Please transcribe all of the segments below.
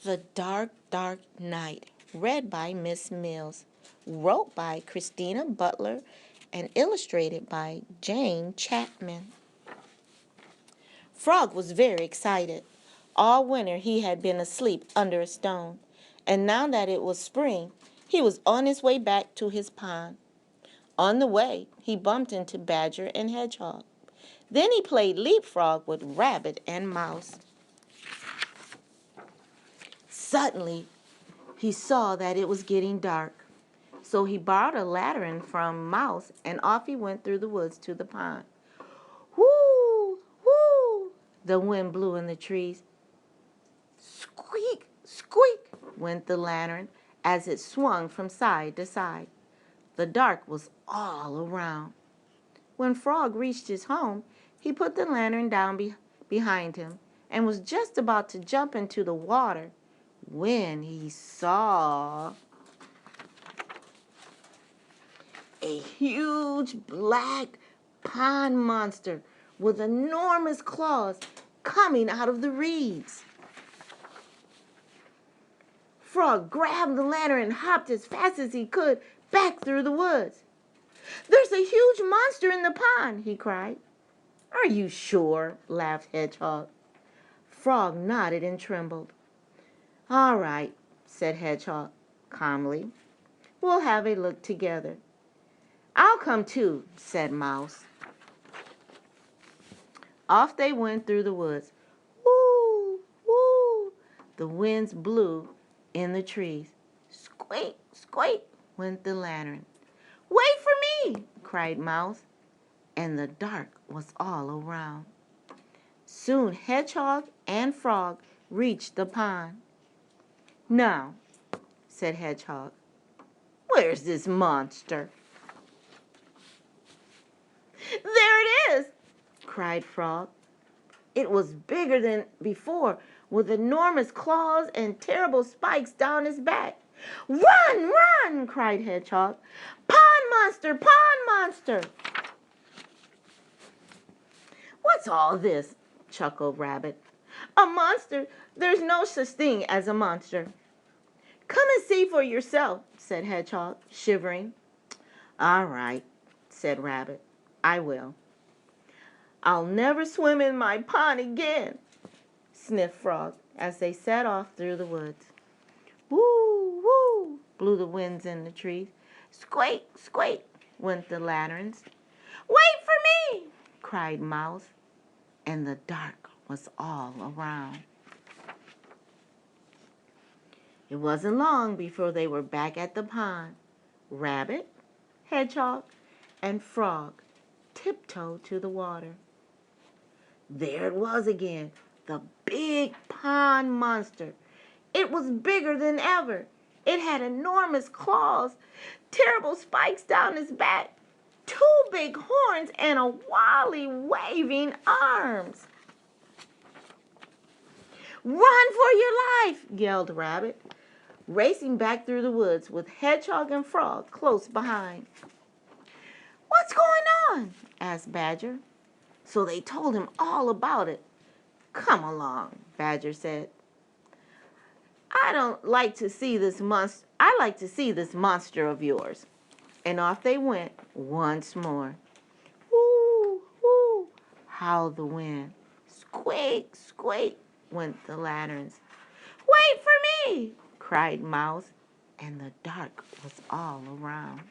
The Dark, Dark Night, read by Miss Mills, wrote by Christina Butler, and illustrated by Jane Chapman. Frog was very excited. All winter he had been asleep under a stone, and now that it was spring, he was on his way back to his pond. On the way, he bumped into Badger and Hedgehog. Then he played leapfrog with Rabbit and Mouse. Suddenly, he saw that it was getting dark. So he borrowed a lantern from Mouse, and off he went through the woods to the pond. Whoo! Whoo! The wind blew in the trees. Squeak! Squeak! Went the lantern as it swung from side to side. The dark was all around. When Frog reached his home, he put the lantern down behind him and was just about to jump into the water when he saw a huge black pond monster with enormous claws coming out of the reeds. Frog grabbed the lantern and hopped as fast as he could back through the woods. "There's a huge monster in the pond," he cried. "Are you sure?" laughed Hedgehog. Frog nodded and trembled. "All right," said Hedgehog calmly. "We'll have a look together." "I'll come too," said Mouse. Off they went through the woods. Woo! Woo! The winds blew in the trees. Squeak! Squeak! Went the lantern. "Wait for me!" cried Mouse, and the dark was all around. Soon Hedgehog and Frog reached the pond. "Now," said Hedgehog, "where's this monster?" "There it is!" cried Frog. It was bigger than before, with enormous claws and terrible spikes down his back. "Run! Run!" cried Hedgehog. "Pond monster! Pond monster!" "What's all this?" chuckled Rabbit. "A monster? There's no such thing as a monster." "Come and see for yourself," said Hedgehog, shivering. "All right," said Rabbit. "I will." "I'll never swim in my pond again," sniffed Frog as they set off through the woods. Woo! Woo! Blew the winds in the trees. Squeak! Squeak! Went the lanterns. "Wait for me!" cried Mouse, and the dark was all around. It wasn't long before they were back at the pond. Rabbit, Hedgehog, and Frog tiptoed to the water. There it was again, the big pond monster. It was bigger than ever. It had enormous claws, terrible spikes down its back, 2 big horns, and a wily waving arms. "Run for your life!" yelled Rabbit, racing back through the woods with Hedgehog and Frog close behind. "What's going on?" asked Badger. So they told him all about it. "Come along," Badger said. I like to see this monster of yours." And off they went once more. Whoo! Whoo! Howled the wind. Squeak! Squeak! Went the lanterns. "Wait for me!" cried Mouse, and the dark was all around.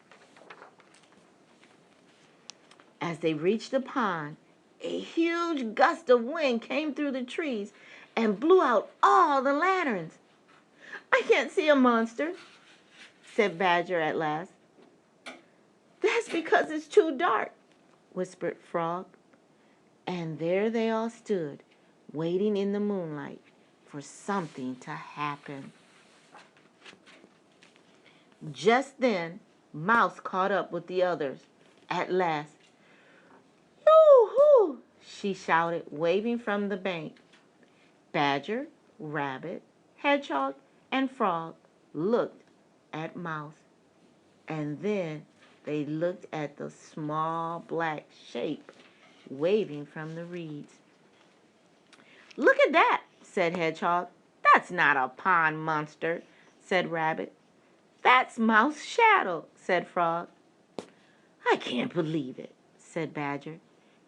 As they reached the pond, a huge gust of wind came through the trees and blew out all the lanterns. "I can't see a monster," said Badger at last. "That's because it's too dark," whispered Frog. And there they all stood, waiting in the moonlight for something to happen. Just then, Mouse caught up with the others. At last, "Yoo-hoo!" she shouted, waving from the bank. Badger, Rabbit, Hedgehog, and Frog looked at Mouse, and then they looked at the small black shape waving from the reeds. "Look at that," said Hedgehog. That's not a pond monster, said Rabbit. That's Mouse Shadow, said Frog. I can't believe it, said Badger.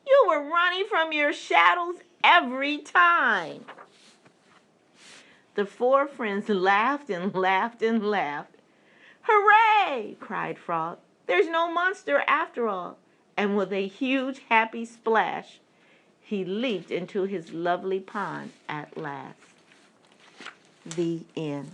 You were running from your shadows every time. The four friends laughed and laughed and laughed. Hooray! Cried Frog. There's no monster after all. And with a huge happy splash, he leaped into his lovely pond at last. The end.